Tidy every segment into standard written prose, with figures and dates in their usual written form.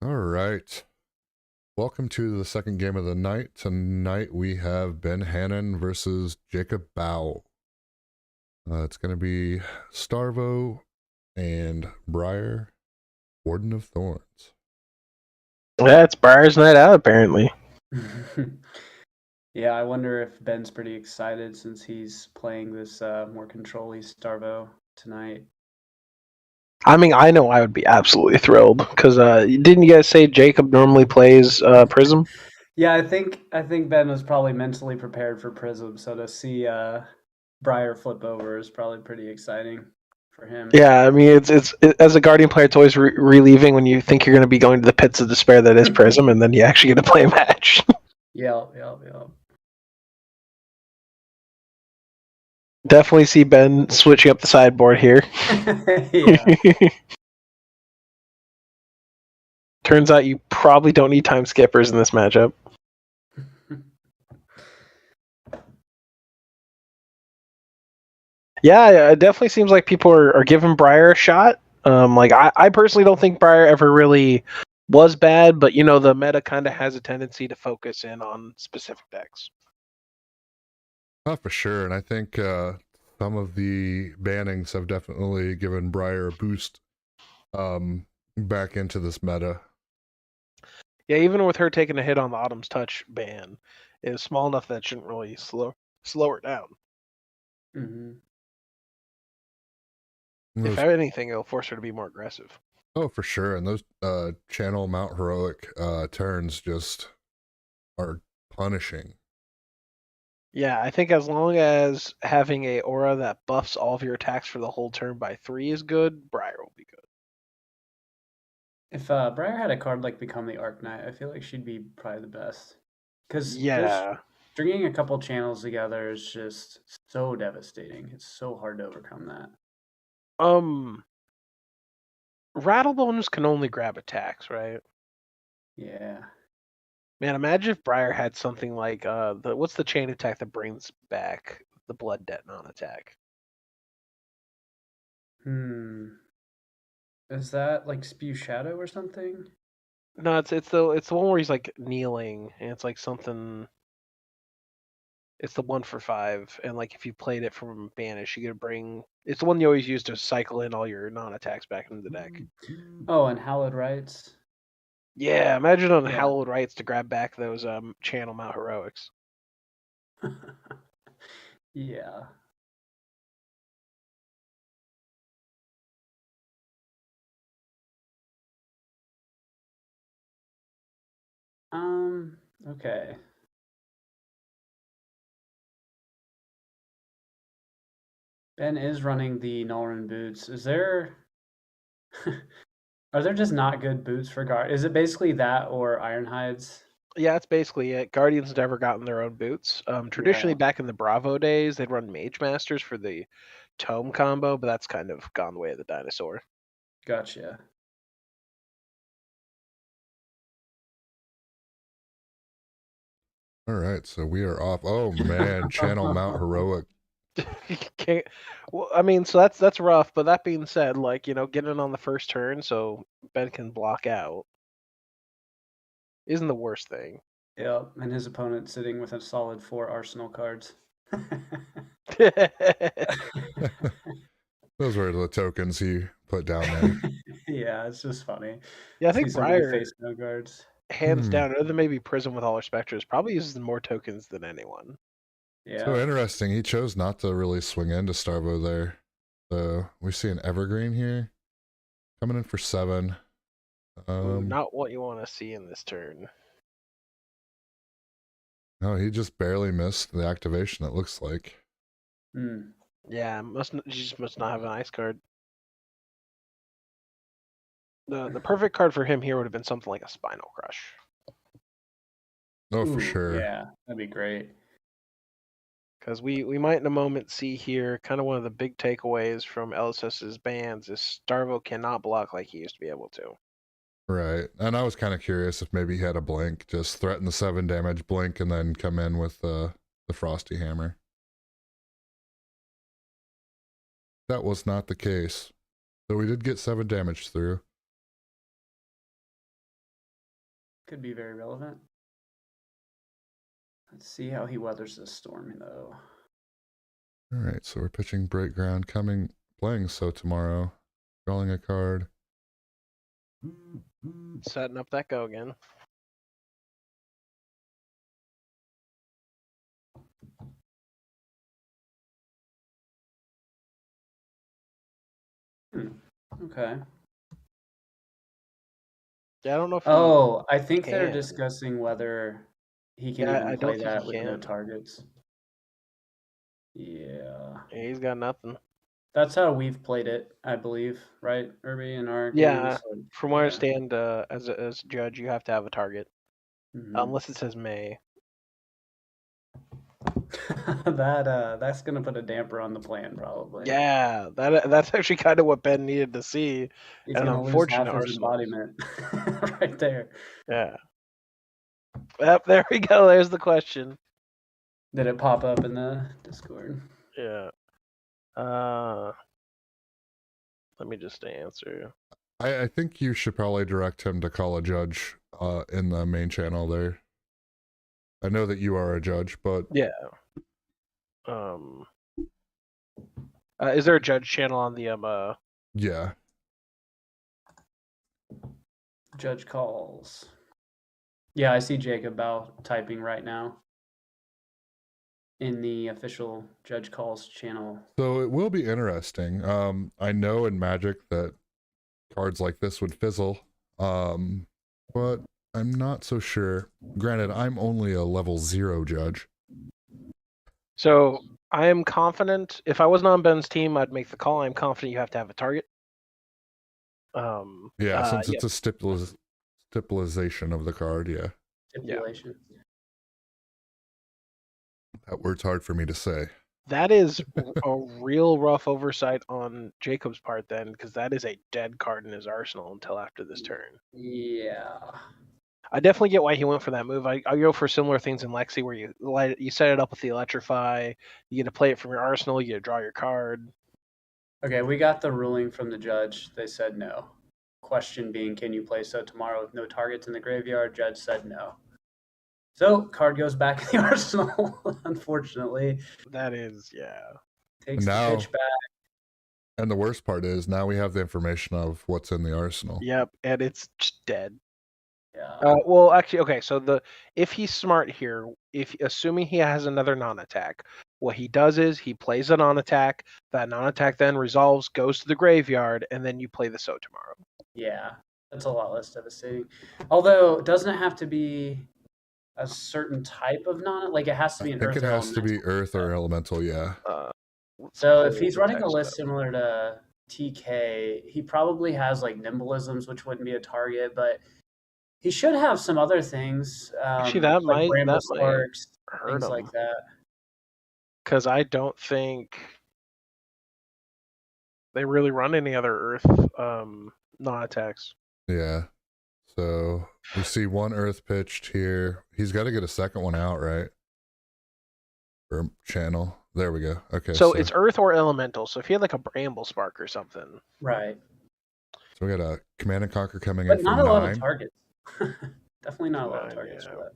All right. Welcome to the second game of the night. Tonight we have Ben Hannan versus Jacob Baugh. It's going to be Starvo and Briar, Warden of Thorns. Yeah, it's Briar's night out, apparently. Yeah, I wonder if Ben's pretty excited since he's playing this more control-y Starvo tonight. I mean, I know I would be absolutely thrilled, because didn't you guys say Jacob normally plays Prism? Yeah, I think Ben was probably mentally prepared for Prism, so to see Briar flip over is probably pretty exciting for him. Yeah, I mean, as a Guardian player, it's always relieving when you think you're going to be going to the pits of despair that is Prism, and then you actually get to play a match. Yeah. Definitely see Ben switching up the sideboard here. Yeah. Turns out you probably don't need time skippers in this matchup. Yeah, it definitely seems like people are giving Briar a shot. I personally don't think Briar ever really was bad, but the meta kind of has a tendency to focus in on specific decks. Not for sure, and I think some of the bannings have definitely given Briar a boost back into this meta. Yeah, even with her taking a hit on the Autumn's Touch ban, it was small enough that it shouldn't really slow her down. Mm-hmm. If anything, it'll force her to be more aggressive. Oh, for sure. And those channel Mount Heroic turns just are punishing. Yeah, I think as long as having a aura that buffs all of your attacks for the whole turn by 3 is good, Briar will be good. If Briar had a card like Become the Arc Knight, I feel like she'd be probably the best. Because Yeah. stringing a couple channels together is just so devastating. It's so hard to overcome that. Rattlebones can only grab attacks, right? Yeah. Man, imagine if Briar had something like what's the chain attack that brings back the Blood Debt non-attack? Is that like Spew Shadow or something? No, it's the one where he's like kneeling, and it's like something. It's the 1 for 5, and like if you played it from Banish, you could bring. It's the one you always use to cycle in all your non-attacks back into the deck. Oh, and Hallowed Rites. Yeah, imagine on Yeah. Hallowed Rites to grab back those channel Mount Heroics. Yeah. Okay. Ben is running the Nullrun boots. Is there are there just not good boots for guard? Is it basically that or Ironhides? Yeah, that's basically it. Guardians never gotten their own boots. Traditionally, Yeah. back in the Bravo days, they'd run Mage Masters for the Tome combo, but that's kind of gone the way of the dinosaur. Gotcha. All right, so we are off. Oh man, channel Mount Heroic. Can't, well, I mean, so that's rough. But that being said, getting it on the first turn so Ben can block out isn't the worst thing. Yeah, and his opponent sitting with a solid 4 Arsenal cards. Those were the tokens he put down there. Yeah, it's just funny. Yeah, I See think somebody Briar, face no guards. hands down, other than maybe Prism with all her specters, probably uses more tokens than anyone. Yeah. So interesting. He chose not to really swing into Starvo there. So we see an Evergreen here. Coming in for 7. Not what you want to see in this turn. No, he just barely missed the activation, it looks like. Yeah, he just must not have an ice card. The perfect card for him here would have been something like a Spinal Crush. Oh, for sure. Yeah, that'd be great. Because we might in a moment see here kind of one of the big takeaways from LSS's bans is Starvo cannot block like he used to be able to. Right. And I was kind of curious if maybe he had a blink, just threaten the 7 damage, blink, and then come in with the Frosty Hammer. That was not the case. So we did get 7 damage through. Could be very relevant. Let's see how he weathers this storm, though. All right, so we're pitching Break Ground, playing so tomorrow, drawing a card. Setting up that go again. Okay. Yeah, I don't know if. Oh, I think they're can. discussing whether he can Yeah, even I play don't think that he with no can. targets. Yeah. He's got nothing. That's how we've played it, I believe, right, Irby, in our Yeah, games? from what I understand, as a judge, you have to have a target, unless it says may. That's gonna put a damper on the plan, probably. Yeah, that's actually kind of what Ben needed to see. He's An gonna lose half unfortunate his Arsenal. embodiment right there. Yeah. Yep, there we go. There's the question. Did it pop up in the Discord? Yeah. Let me just answer. I think you should probably direct him to call a judge in the main channel there. I know that you are a judge, but yeah. Is there a judge channel on the yeah. Judge calls. Yeah, I see Jacob Baugh typing right now in the official Judge Calls channel. So it will be interesting. I know in Magic that cards like this would fizzle, but I'm not so sure. Granted, I'm only a level 0 judge. So I am confident. If I wasn't on Ben's team, I'd make the call. I'm confident you have to have a target. Yeah, since it's a stipulation of the card, yeah. Stipulation. That word's hard for me to say. That is a real rough oversight on Jacob's part then, because that is a dead card in his arsenal until after this turn. Yeah. I definitely get why he went for that move. I go for similar things in Lexi where you set it up with the Electrify, you get to play it from your arsenal, you get to draw your card. Okay, we got the ruling from the judge. They said no. Question being, can you play so tomorrow with no targets in the graveyard? Judge said no. So, card goes back in the arsenal, unfortunately. That is, yeah. Takes the pitch back. And the worst part is, now we have the information of what's in the arsenal. Yep, and it's just dead. Yeah. Well, actually, okay, so if he's smart here, assuming he has another non-attack, what he does is he plays a non-attack, that non-attack then resolves, goes to the graveyard, and then you play the So tomorrow. Yeah, that's a lot less devastating. Although, doesn't it have to be a certain type of like it has to be an I think earth it has to be earth or elemental, yeah. So if he's running a list similar to TK, he probably has like nimblisms, which wouldn't be a target, but he should have some other things. Actually, that like might Sparks, hurt things him. like that. Because I don't think they really run any other earth non-attacks. Yeah. So we see one earth pitched here. He's got to get a second one out, right? Or channel. There we go. Okay. So it's earth or elemental. So if he had like a Bramble Spark or something. Right. So we got a Command and Conquer coming But in not for a 9. lot of targets. Definitely not a lot of targets for that.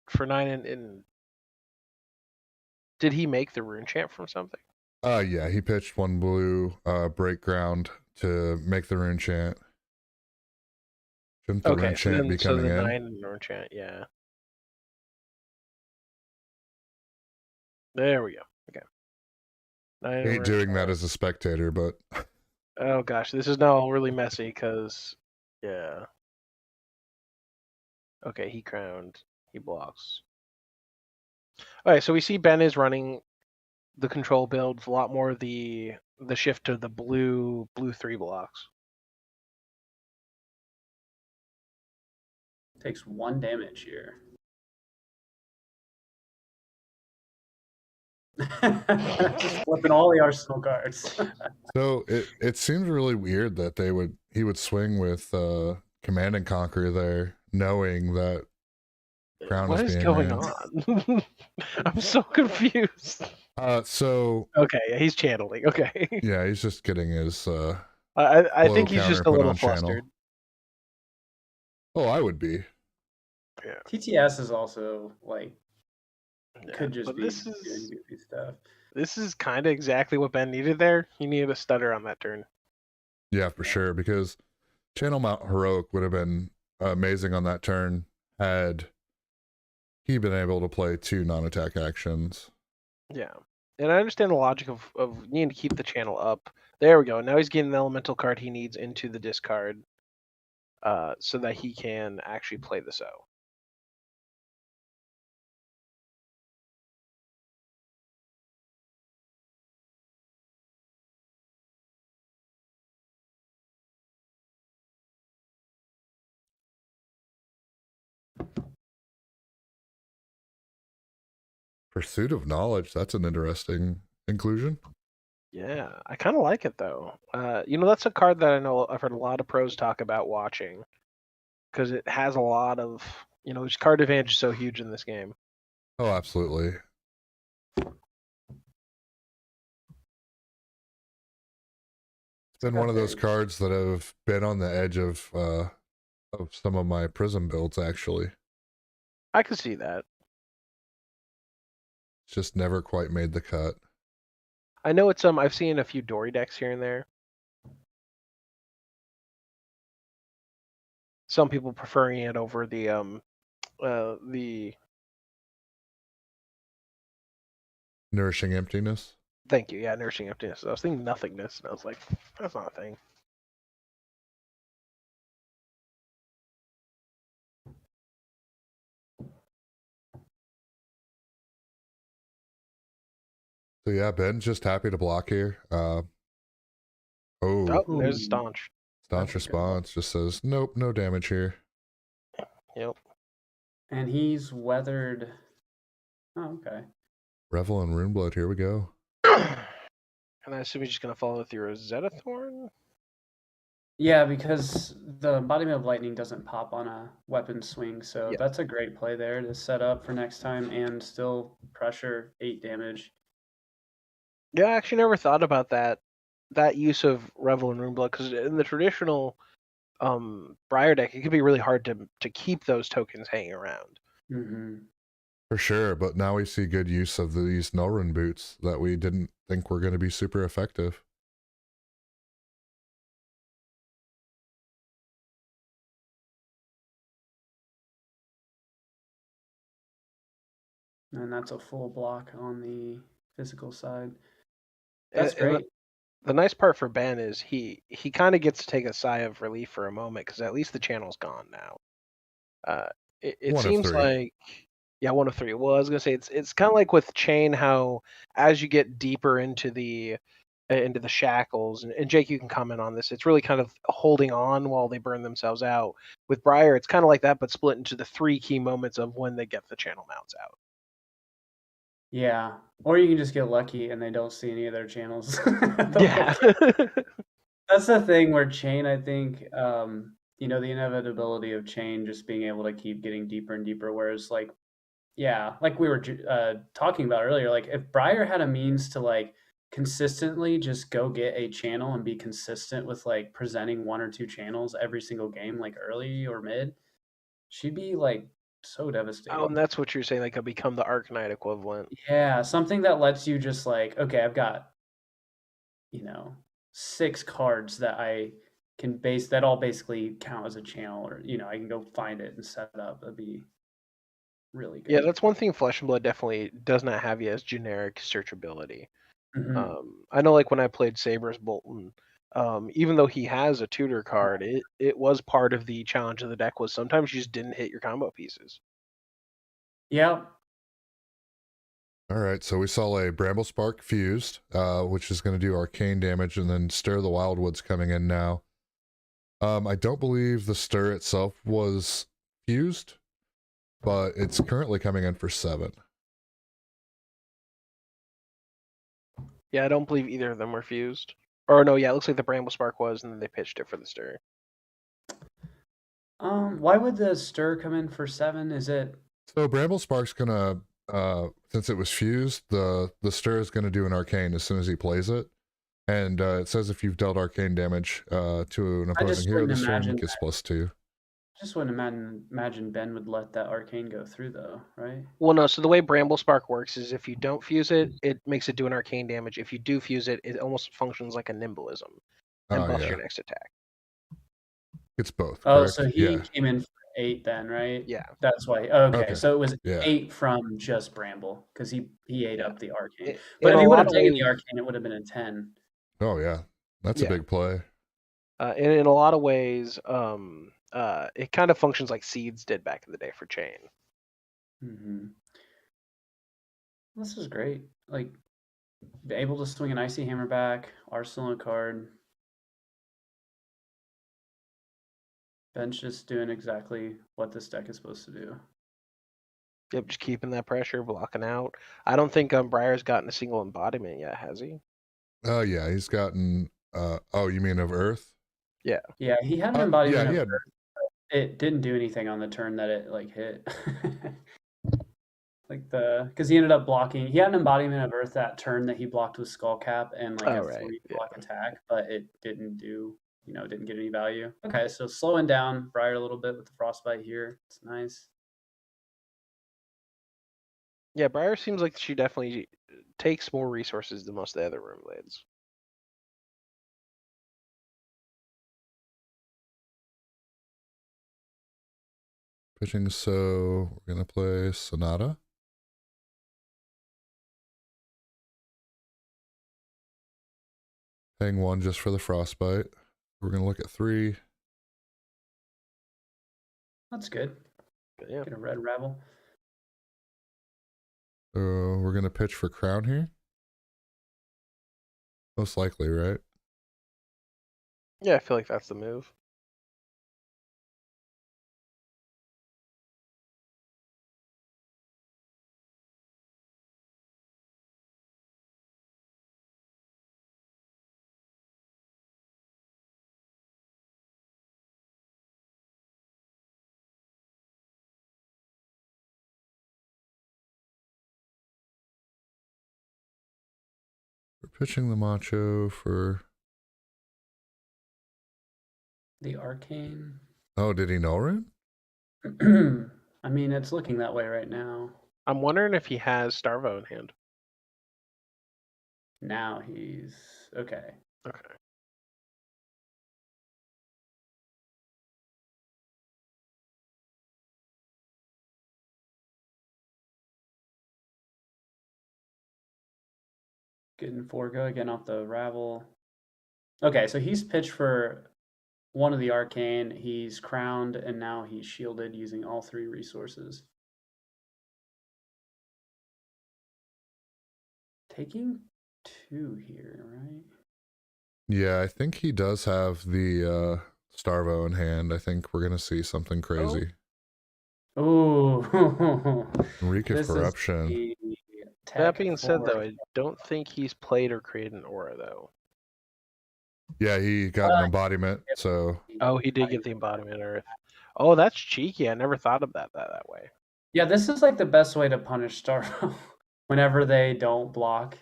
For 9 and did he make the rune chant from something? Yeah, he pitched one blue break ground to make the rune chant. Shouldn't the rune chant be coming in? 9 and rune chant, yeah. There we go. Okay. I hate doing that as a spectator, but oh gosh, this is now really messy because yeah. Okay, he crowned. He blocks. Alright, so we see Ben is running the control build, a lot more of the shift to the blue 3 blocks. Takes 1 damage here. Just flipping all the arsenal cards. So it seems really weird that he would swing with Command and Conquer there, knowing that Crown what is going on? I'm so confused. So okay, yeah, he's channeling. Okay. Yeah, he's just getting his I think he's just a little flustered. Oh, I would be. Yeah. TTS is also like Yeah. could just But be this doing is goofy stuff. kind of exactly what Ben needed there. He needed a stutter on that turn. Yeah, for sure. Because Channel Mount Heroic would have been amazing on that turn had he been able to play 2 non-attack actions. Yeah. And I understand the logic of needing to keep the channel up. There we go. Now he's getting the elemental card he needs into the discard so that he can actually play the So. Pursuit of Knowledge, that's an interesting inclusion. Yeah, I kind of like it though. That's a card that I know I've heard a lot of pros talk about watching because it has a lot of, its card advantage is so huge in this game. Oh, absolutely. It's been one of those cards that have been on the edge of some of my Prism builds, actually. I could see that. It's just never quite made the cut. I know it's I've seen a few Dory decks here and there. Some people preferring it over the Nourishing Emptiness. thank you, yeah, Nourishing Emptiness. I was thinking Nothingness, and I was like, that's not a thing. So yeah, Ben's just happy to block here. Oh, there's a staunch. Staunch response just says, nope, no damage here. Yep. And he's weathered. Oh, okay. Revel in Runeblood, here we go. And I assume he's just gonna follow with your Rosetta Thorn. Yeah, because the Embodiment of Lightning doesn't pop on a weapon swing, so that's a great play there to set up for next time and still pressure 8 damage. Yeah, I actually never thought about that use of Revel in Runeblood, because in the traditional Briar deck, it could be really hard to keep those tokens hanging around. Mm-hmm. For sure, but now we see good use of these Nullrun boots that we didn't think were going to be super effective. And that's a full block on the physical side. That's great. The nice part for Ben is he kind of gets to take a sigh of relief for a moment, because at least the channel's gone now. It seems like, yeah, 1 of 3. Well, I was gonna say it's kind of like with Chain, how as you get deeper into the shackles, and Jake, you can comment on this. It's really kind of holding on while they burn themselves out. With Briar, it's kind of like that, but split into the 3 key moments of when they get the channel mounts out. Yeah, or you can just get lucky and they don't see any of their channels. Yeah. That's the thing where Chain, I think, the inevitability of Chain just being able to keep getting deeper and deeper. Whereas, like we were talking about earlier, like if Briar had a means to like consistently just go get a channel and be consistent with like presenting 1 or 2 channels every single game, like early or mid, she'd be like so devastating. Oh, and that's what you're saying, like a become the Arcanite equivalent. Yeah, something that lets you just like, okay, I've got 6 cards that I can that all basically count as a channel, or I can go find it and set it up. That'd be really good. Yeah, that's one thing Flesh and Blood definitely does not have yet, is generic searchability. Mm-hmm. I know, like when I played Saber's Bolton, even though he has a tutor card, it was part of the challenge of the deck was sometimes you just didn't hit your combo pieces. Yeah. All right, so we saw a Bramble Spark fused, which is going to do arcane damage, and then Stir the Wildwoods coming in now. I don't believe the Stir itself was fused, but it's currently coming in for 7. Yeah, I don't believe either of them were fused. Or no, yeah, it looks like the Bramble Spark was, and then they pitched it for the Stir. Why would the Stir come in for 7? Is it? So Bramble Spark's gonna, since it was fused, the Stir is gonna do an arcane as soon as he plays it, and it says if you've dealt arcane damage to an opposing hero this turn, it gets +2. Just wouldn't imagine Ben would let that arcane go through though, right? Well, no. So the way Bramble Spark works is if you don't fuse it, it makes it do an arcane damage. If you do fuse it, it almost functions like a nimblism and Oh buffs yeah, your next attack. it's both. Oh, Correct. so he Yeah. came in for 8 then, right? Yeah. That's why. Okay, Okay. so it was Yeah. 8 from just Bramble because he ate up the arcane. But In if a he would lot have of taken ways, the arcane, it would have been a 10. Oh yeah, that's a Yeah. big play. And in a lot of ways, it kind of functions like Seeds did back in the day for Chain. Mm-hmm. This is great. Like, be able to swing an Icy Hammer back, Arsenal card. Ben's just doing exactly what this deck is supposed to do. Yep, just keeping that pressure, blocking out. I don't think Briar's gotten a single embodiment yet, has he? Oh yeah, he's gotten. Oh, you mean of Earth? Yeah, he had an embodiment Yeah, of yeah. Earth, but it didn't do anything on the turn that it like hit. Like because he ended up blocking. He had an embodiment of Earth that turn that he blocked with Skullcap and like Oh, a right, 3 yeah. block attack, but it didn't do. Didn't get any value. Okay, so slowing down Briar a little bit with the Frostbite here. It's nice. Yeah, Briar seems like she definitely takes more resources than most of the other room blades. Pitching, so we're gonna play Sonata. Paying 1 just for the Frostbite. We're gonna look at 3. That's good. Yeah. Get a red Ravel. So we're gonna pitch for Crown here. Most likely, right? Yeah, I feel like that's the move. We're pitching the Macho for. The Arcane. Oh, did he know Rune? I mean, it's looking that way right now. I'm wondering if he has Starvo in hand. Now he's okay. Okay. Getting Forgo again off the Ravel. Okay, so he's pitched for one of the Arcane. He's crowned, and now he's shielded using all 3 resources. Taking 2 here, right? Yeah, I think he does have the Starvo in hand. I think we're gonna see something crazy. Oh, Reek of this is Corruption. the That tech being said, though, for- I don't think he's played or created an aura, though. Yeah, he got an embodiment. So Oh, he did get the embodiment Earth. Oh, that's cheeky. I never thought of that way. Yeah, this is like the best way to punish Starvo. Whenever they don't block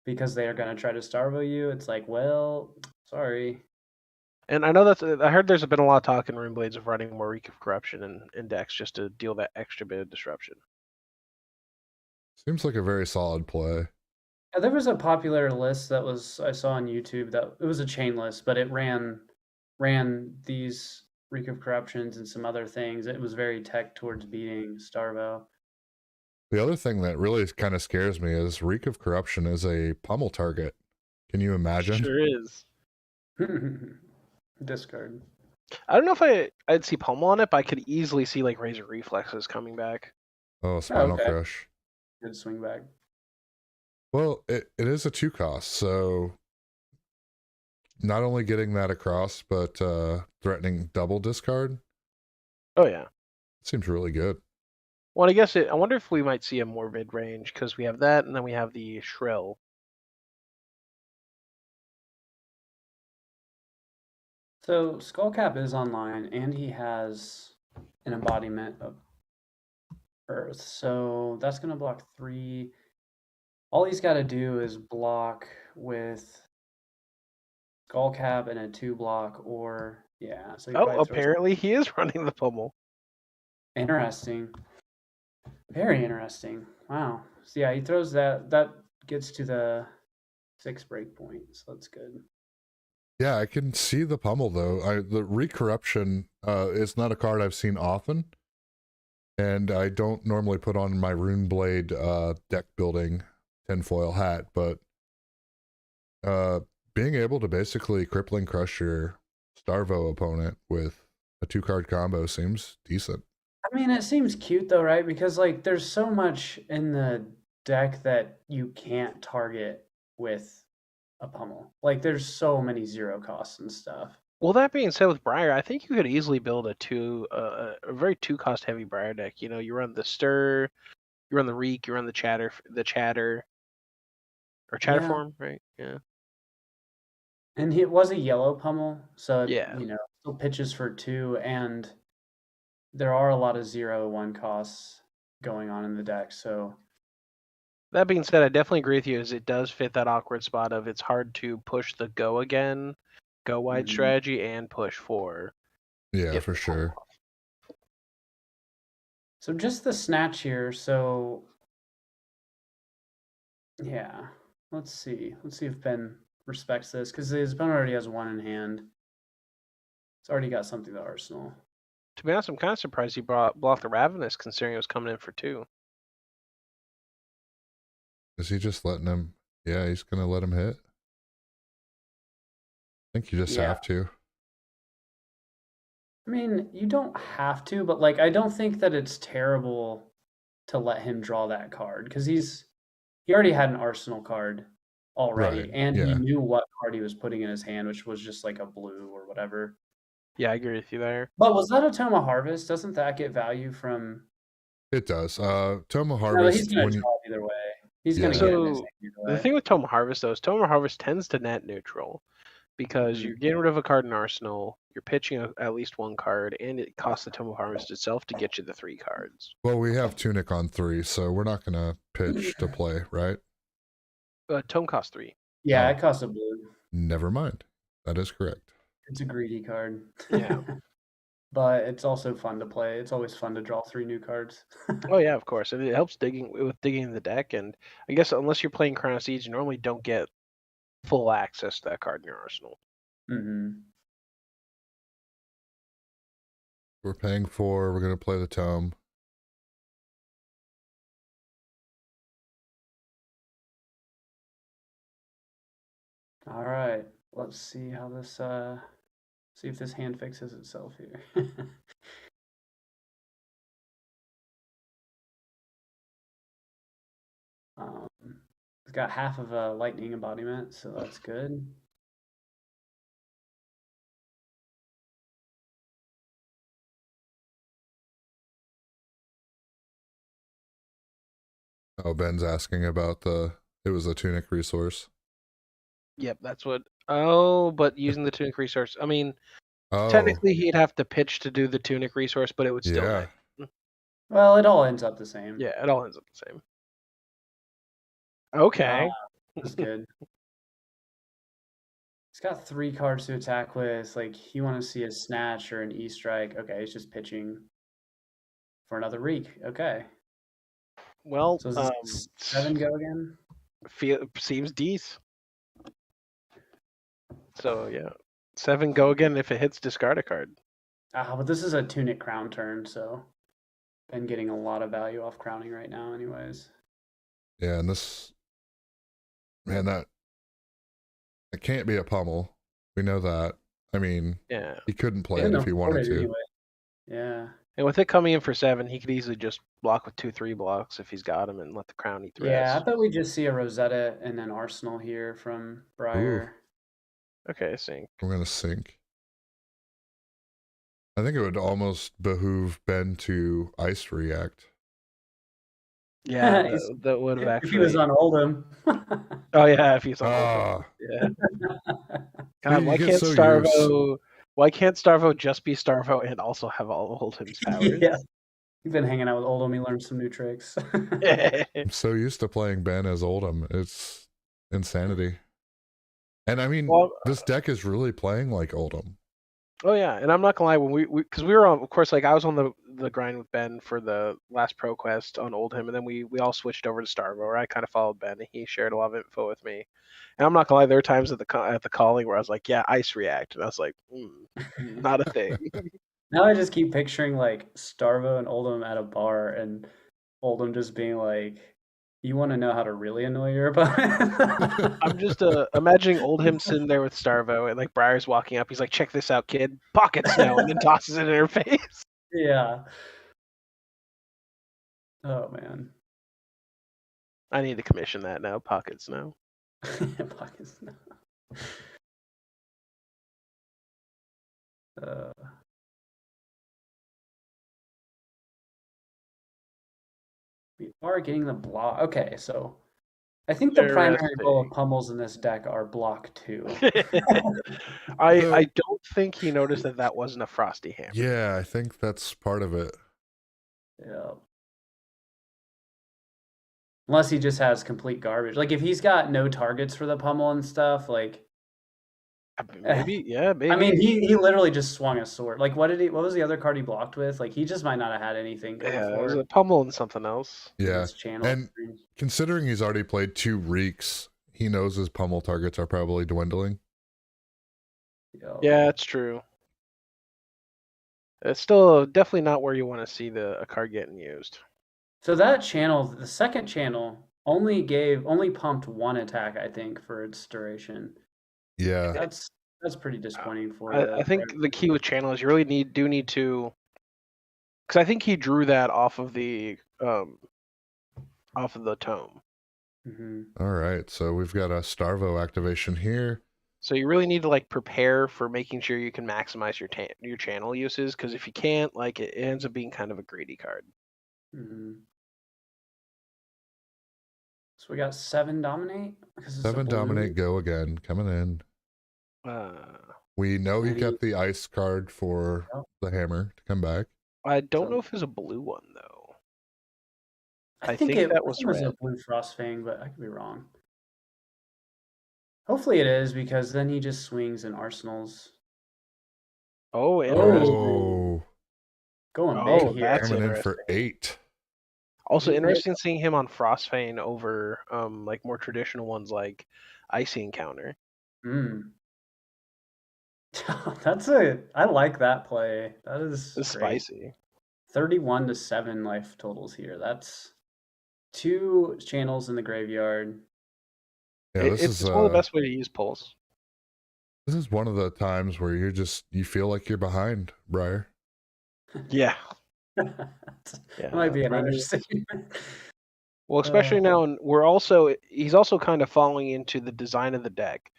because they are going to try to Starvo you, it's like, well, sorry. And I know I heard there's been a lot of talk in Rune Blades of running more Reek of Corruption and Index just to deal that extra bit of disruption. seems like a very solid play. Yeah, there was a popular list that I saw on YouTube that it was a chain list, but it ran these Reek of Corruptions and some other things. It was very tech towards beating Starvo. The other thing that really kind of scares me is Reek of Corruption is a pummel target. Can you imagine? Sure is. Discard. I don't know if I'd see Pummel on it, but I could easily see like Razor Reflexes coming back. Oh, Spinal okay. Crush. Good swing back. Well, it is a 2 cost, so not only getting that across, but threatening double discard. Oh yeah. Seems really good. Well, I wonder if we might see a more mid range because we have that, and then we have the Shrill. So Skullcap is online, and he has an embodiment of Earth. So that's going to block 3. All he's got to do is block with Skullcap and a 2 block or Yeah. So he Oh, probably throws. apparently he is running the pummel. Interesting. Very interesting. Wow. So yeah, he throws that. That gets to the 6 break point. So that's good. Yeah, I can see the pummel though. The Recorruption is not a card I've seen often, and I don't normally put on my Runeblade deck building tinfoil hat, but being able to basically crippling crush your Starvo opponent with a 2-card combo seems decent. I mean, it seems cute though, right? Because like there's so much in the deck that you can't target with a pummel. Like there's so many 0 costs and stuff. Well, that being said, with Briar, I think you could easily build a very 2-cost heavy Briar deck. You know, you run the Stir, you run the Reek, you run the Chatter, or Chatter Yeah. form, right? Yeah. And it was a yellow pummel, so Yeah. you know, still pitches for 2, and there are a lot of 0/1 costs going on in the deck. So That being said, I definitely agree with you, as it does fit that awkward spot of it's hard to push the go again, go wide Mhm. strategy, and push for. Yeah, get for the pummel sure. off. So just the snatch here. So yeah, let's see. Let's see if Ben respects this, because his opponent already has 1 in hand. It's already got something to arsenal. To be honest, I'm kind of surprised he blocked the Ravenous, considering it was coming in for 2. Is he just letting him? Yeah, he's gonna let him hit. I think you just Yeah. have to. I mean, you don't have to, but like I don't think that it's terrible to let him draw that card, because he already had an arsenal card already, Right, and he yeah. knew what card he was putting in his hand, which was just like a blue or whatever. Yeah, I agree with you there. But was that a Toma Harvest? Doesn't that get value from? It does. Toma No, he's Harvest, gonna when you, draw either way. He's gonna Yeah. get it in his So hand either the way. thing with Toma Harvest, though, is Toma Harvest tends to net neutral, because Mhm. you're getting rid of a card in Arsenal, you're pitching at least 1 card, and it costs the Toma Harvest itself to get you the 3 cards. well, we have Tunic on 3, so we're not gonna pitch to play, right? Tome costs 3. Yeah, Oh. it costs a blue. Never mind. That is correct. It's a greedy card. Yeah. But it's also fun to play. It's always fun to draw 3 new cards. Oh yeah, of course, and it helps digging in the deck. And I guess unless you're playing Crown of Siege, you normally don't get full access to that card in your arsenal. Mm-hmm. We're paying 4. We're gonna play the Tome. All right. Let's see how this see if this hand fixes itself here. It's got half of a lightning embodiment, so that's good. Oh, Ben's asking about it was a Tunic resource. Yep, that's what. Oh, but using the Tunic resource. I mean, Oh, technically he'd have to pitch to do the Tunic resource, but it would still. yeah. Net. Well, it all ends up the same. Yeah, it all ends up the same. Okay. That's good. He's got 3 cards to attack with. Like, you want to see a snatch or an E-strike. Okay, he's just pitching for another Reek. Okay. Well, So does 7 go again? seems decent. So yeah, 7 go again. If it hits, discard a card. But this is a Tunic crown turn, so been getting a lot of value off crowning right now anyways. Yeah, and this, man, that it can't be a pummel. We know that. I mean, Yeah. he couldn't play it if he wanted to. Anyway. Yeah. And with it coming in for 7, he could easily just block with 2/3 blocks if he's got him, and let the crown eat the Yeah, I rest. bet we just see a Rosetta and an Arsenal here from Briar. Okay, sync. I'm gonna sink. I think it would almost behoove Ben to ice react. Yeah, that would have If he was actually. on Oldham. Oh yeah, if he's on. Ah, Yeah. God, you why get can't so Starvo? Why can't Starvo just be Starvo and also have all of Oldham's powers? Yeah. You've been hanging out with Oldham. He learned some new tricks. I'm so used to playing Ben as Oldham. It's insanity. And I mean, Well, this deck is really playing like Oldham. Oh yeah, and I'm not gonna lie, when we because we were on, of course, like I was on the grind with Ben for the last Pro Quest on Oldhim, and then we all switched over to Starvo, where I kind of followed Ben, and he shared a lot of info with me. And I'm not gonna lie, there were times at the calling where I was like, yeah, ice react, and I was like, not a thing. Now I just keep picturing like Starvo and Oldham at a bar and Oldham just being like, "You want to know how to really annoy your opponent?" I'm just imagining Oldhim sitting there with Starvo, and like Briar's walking up, he's like, check this out, kid, pocket snow, and then tosses it in her face. Yeah. Oh man. I need to commission that now, pocket snow. Pocket snow. We are getting the block. Okay, so I think the primary goal of pummels in this deck are block 2. I don't think he noticed that wasn't a Frosty Hammer. Yeah, I think that's part of it. Yeah. Unless he just has complete garbage. Like if he's got no targets for the pummel and stuff, like maybe, yeah, maybe. I mean, he literally just swung a sword. Like what was the other card he blocked with? Like he just might not have had anything going for it was a pummel and something else. Yeah. And considering he's already played 2 Reeks, he knows his pummel targets are probably dwindling. Yeah, it's true. It's still definitely not where you want to see a card getting used. So that channel, the second channel, only pumped 1 attack, I think, for its duration. Yeah. That's pretty disappointing for I think the key with channel is you really need to, because I think he drew that off of the tome. Mm-hmm. All right, so we've got a Starvo activation here. So you really need to like prepare for making sure you can maximize your channel uses, because if you can't, like it ends up being kind of a greedy card. Mm-hmm. So we got 7 dominate. 7 dominate, go again, coming in. We know he kept the ice card for the hammer to come back. I don't know if it's a blue one though. I think that was a blue Frostfang, but I could be wrong. Hopefully it is, because then he just swings in arsenals. Oh, interesting. Going big here. Coming in for 8. Also interesting seeing him on Frostfang over like more traditional ones like Icy Encounter. I like that play. That is spicy. 31-7 life totals here. That's 2 channels in the graveyard. Yeah, it's one of the best way to use pulse. This is one of the times where you feel like you're behind, Briar. Yeah. That might be an understatement. Well, especially now, and he's also kind of falling into the design of the deck,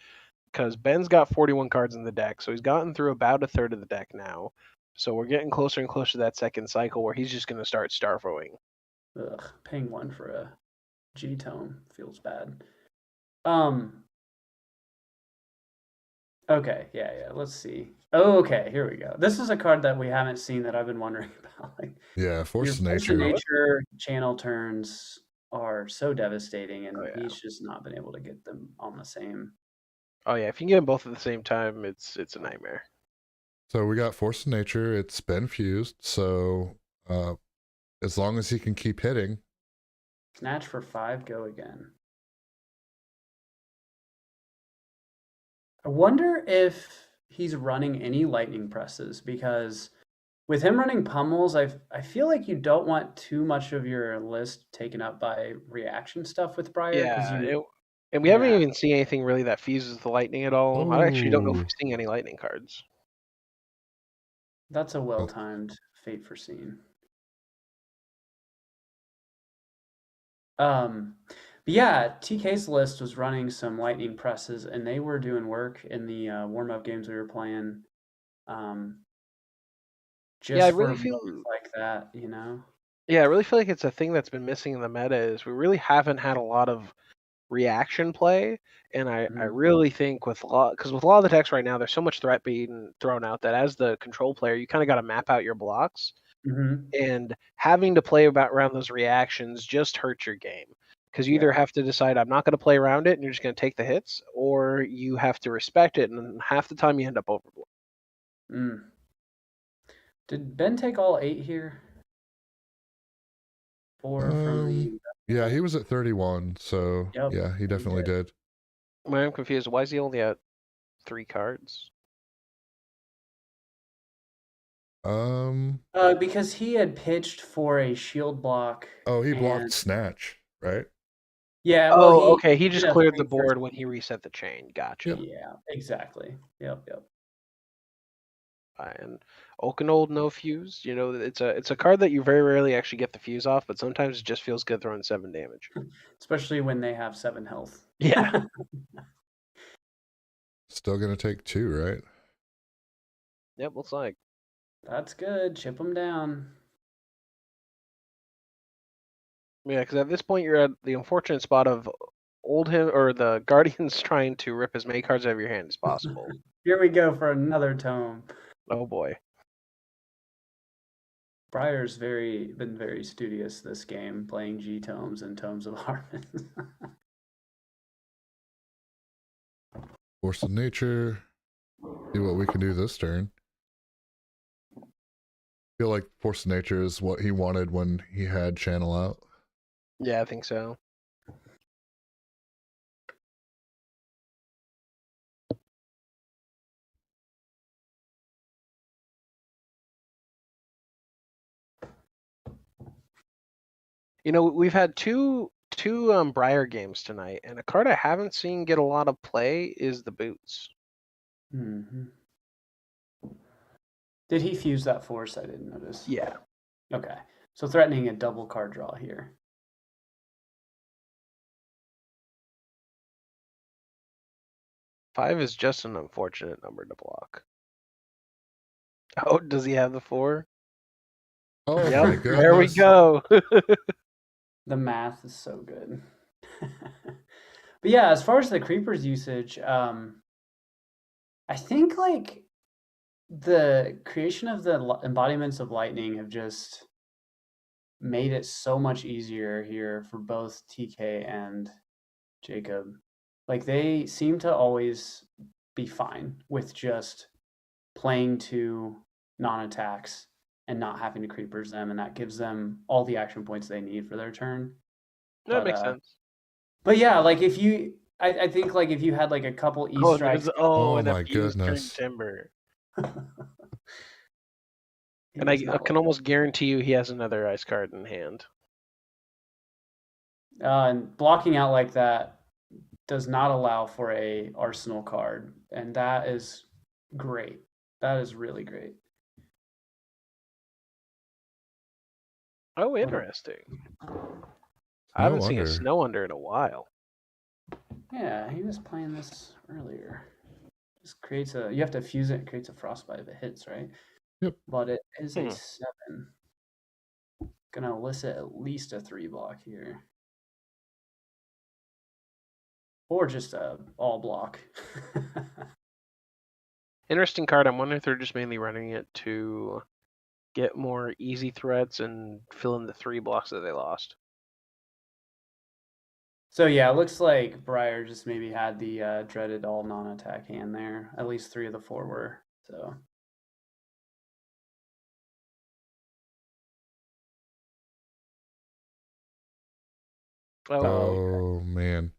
because Ben's got 41 cards in the deck, so he's gotten through about a third of the deck now. So we're getting closer and closer to that second cycle where he's just going to start Starvoing. Ugh, paying 1 for a G-Tome feels bad. Okay, yeah, let's see. Oh, okay, here we go. This is a card that we haven't seen that I've been wondering about. Like, yeah, Force of Nature. Nature channel turns are so devastating, and he's just not been able to get them on the same. Oh yeah, if you can get them both at the same time, it's a nightmare. So we got Force of Nature. It's been fused, so as long as he can keep hitting. Snatch for 5, go again. I wonder if he's running any lightning presses, because with him running pummels, I feel like you don't want too much of your list taken up by reaction stuff with Briar. Yeah, and we haven't even seen anything really that fuses the lightning at all. I actually don't know if we're seeing any lightning cards. That's a well-timed Fate Foreseen. But yeah, TK's list was running some lightning presses, and they were doing work in the warm-up games we were playing. Just I really feel like that, you know. Yeah, I really feel like it's a thing that's been missing in the meta is we really haven't had a lot of reaction play, and I really think with a lot of the decks right now, there's so much threat being thrown out that as the control player, you kind of got to map out your blocks, and having to play around those reactions just hurts your game, because you either have to decide I'm not going to play around it and you're just going to take the hits, or you have to respect it, and half the time you end up overblowing. Mm. Did Ben take all 8 here? 4 from the. Yeah, he was at 31, so Yep, yeah, he he definitely did. I'm confused. Why is he only at 3 cards? Because he had pitched for a shield block. Oh, he blocked and Snatch, right? yeah, well, Oh, he okay. He just did a cleared the 3 for. board when he reset the chain. Gotcha. Yep. Yeah, exactly. Yep. And Oakenold no fuse. You know, it's a card that you very rarely actually get the fuse off, but sometimes it just feels good throwing 7 damage. Especially when they have 7 health. Yeah. Still gonna take 2, right? Yep. Looks like. That's good. Chip them down. Yeah, because at this point you're at the unfortunate spot of old him or the Guardians trying to rip as many cards out of your hand as possible. Here we go for another tome. Oh boy. Briar's been very studious this game, playing G tomes and tomes of Harmon. Force of Nature. See what we can do this turn. Feel like Force of Nature is what he wanted when he had Channel out. Yeah, I think so. You know, we've had two Briar games tonight, and a card I haven't seen get a lot of play is the Boots. Mm-hmm. Did he fuse that force? I didn't notice. Yeah. Okay. So threatening a double card draw here. Five is just an unfortunate number to block. Oh, does he have the 4? Oh Yep, my goodness. there we go. The math is so good. But yeah, as far as the creepers usage, I think like the creation of the embodiments of lightning have just made it so much easier here for both TK and Jacob. Like they seem to always be fine with just playing 2 non-attacks and not having to creepers them, and that gives them all the action points they need for their turn. That makes sense. But yeah, like if you, I think like if you had like a couple E strikes. Oh and my a fuse turned goodness. timber. And I can almost guarantee you he has another ice card in hand. And blocking out like that does not allow for a arsenal card, and that is great. That is really great. Oh, interesting. I haven't seen a Snow Under in a while. Yeah, he was playing this earlier. This creates a, you have to fuse it, it creates a frostbite if it hits, right? Yep. But it is a 7. Gonna elicit at least a 3 block here. Or just a all block. Interesting card. I'm wondering if they're just mainly running it to get more easy threats and fill in the 3 blocks that they lost. So yeah, it looks like Briar just maybe had the dreaded all non-attack hand there. At least 3 of the 4 were. So Oh man.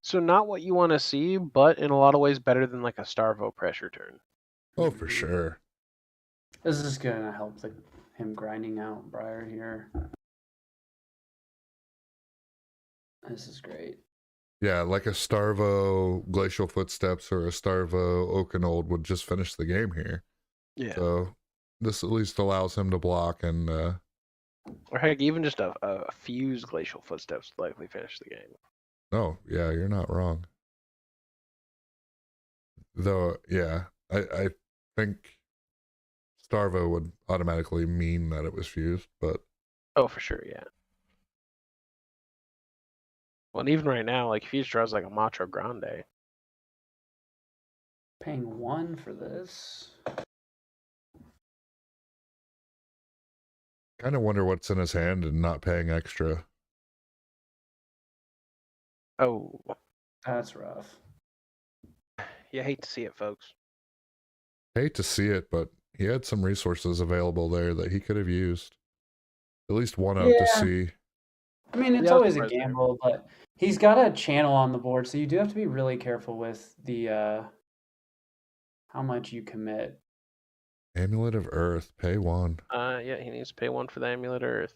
So not what you want to see, but in a lot of ways better than like a Starvo pressure turn. Oh, for sure. This is gonna help him grinding out Briar here. This is great. Yeah, like a Starvo Glacial Footsteps or a Starvo Oakenold would just finish the game here. Yeah. So this at least allows him to block and or heck, even just a fuse Glacial Footsteps would likely finish the game. oh, yeah, you're not wrong. Though, yeah, I think Starvo would automatically mean that it was fused, but oh, for sure, yeah. Well, and even right now, like Fuse draws like a Macho Grande. Paying 1 for this. kind of wonder what's in his hand and not paying extra. Oh, That's rough. you hate to see it, folks. Hate to see it, but he had some resources available there that he could have used. At least one of to Yeah. see. I mean, it's Yeah, I was always a surprised there. gamble, but he's got a channel on the board, so you do have to be really careful with the how much you commit. Amulet of Earth, pay 1. Yeah, he needs to pay 1 for the Amulet of Earth.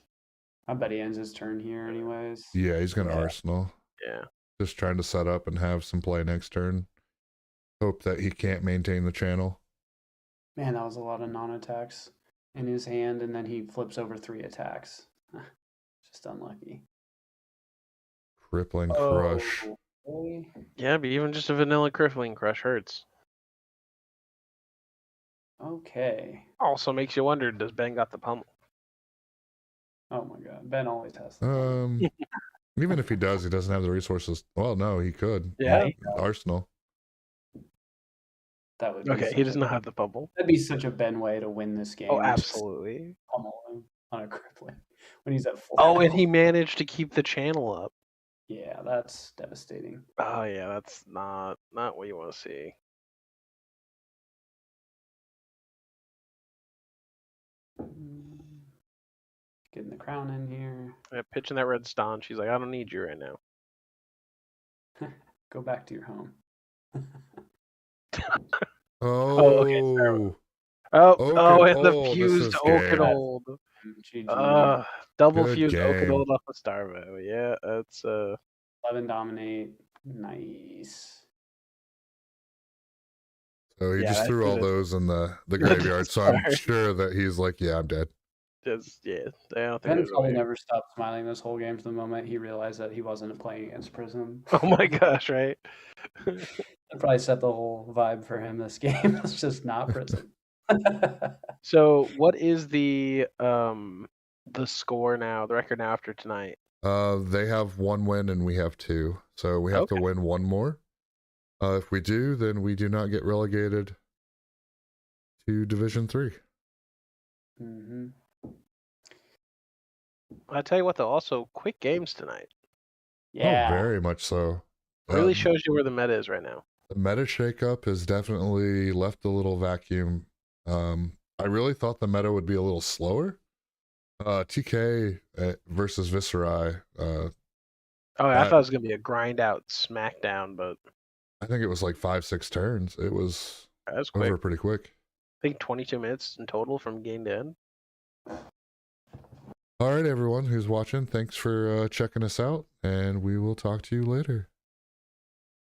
I bet he ends his turn here anyways. Yeah, he's gonna Yeah. Arsenal. Yeah. Just trying to set up and have some play next turn. Hope that he can't maintain the channel. Man, that was a lot of non-attacks in his hand, and then he flips over 3 attacks. Just unlucky. Crippling Crush. Really? Yeah, but even just a vanilla Crippling Crush hurts. Okay. Also makes you wonder, does Ben got the pummel? Oh my god. Ben always has that. Even if he does, he doesn't have the resources. Well, no, he could. Yeah. Arsenal. That would be Okay, he does not have the pummel. That'd be such a Ben way to win this game. Oh, just absolutely. pummel him on a crippling when he's at 4. Oh, and he managed to keep the channel up. Yeah, that's devastating. Oh yeah, that's not what you want to see. Getting the crown in here. Yeah, pitching that red stone. She's like, I don't need you right now. Go back to your home. okay, sorry. And the fused Oakenold. Double Good fused game. Oakenold off of Starvo. Yeah, that's 11 dominate. Nice. So he Yeah, just I threw see all that. those in the graveyard. So I'm sure that he's like, yeah, I'm dead. just I don't think Ben there's a probably way. never stopped smiling this whole game to the moment he realized that he wasn't playing against Prism. Oh my gosh, right? That probably set the whole vibe for him this game. It's just not Prism. So what is the score now, the record now after tonight? They have 1 win and we have 2. So we have to win 1 more. If we do, then we do not get relegated to Division 3. Mm-hmm. I tell you what, though, also quick games tonight. Yeah. Oh, very much so. Really shows you where the meta is right now. The meta shakeup has definitely left a little vacuum. I really thought the meta would be a little slower. TK versus Viserai. I thought it was gonna be a grind out smackdown, but I think it was like 5-6 turns. It was that was quick. over pretty quick. I think 22 minutes in total from game to end. All right, everyone who's watching, thanks for checking us out, and we will talk to you later.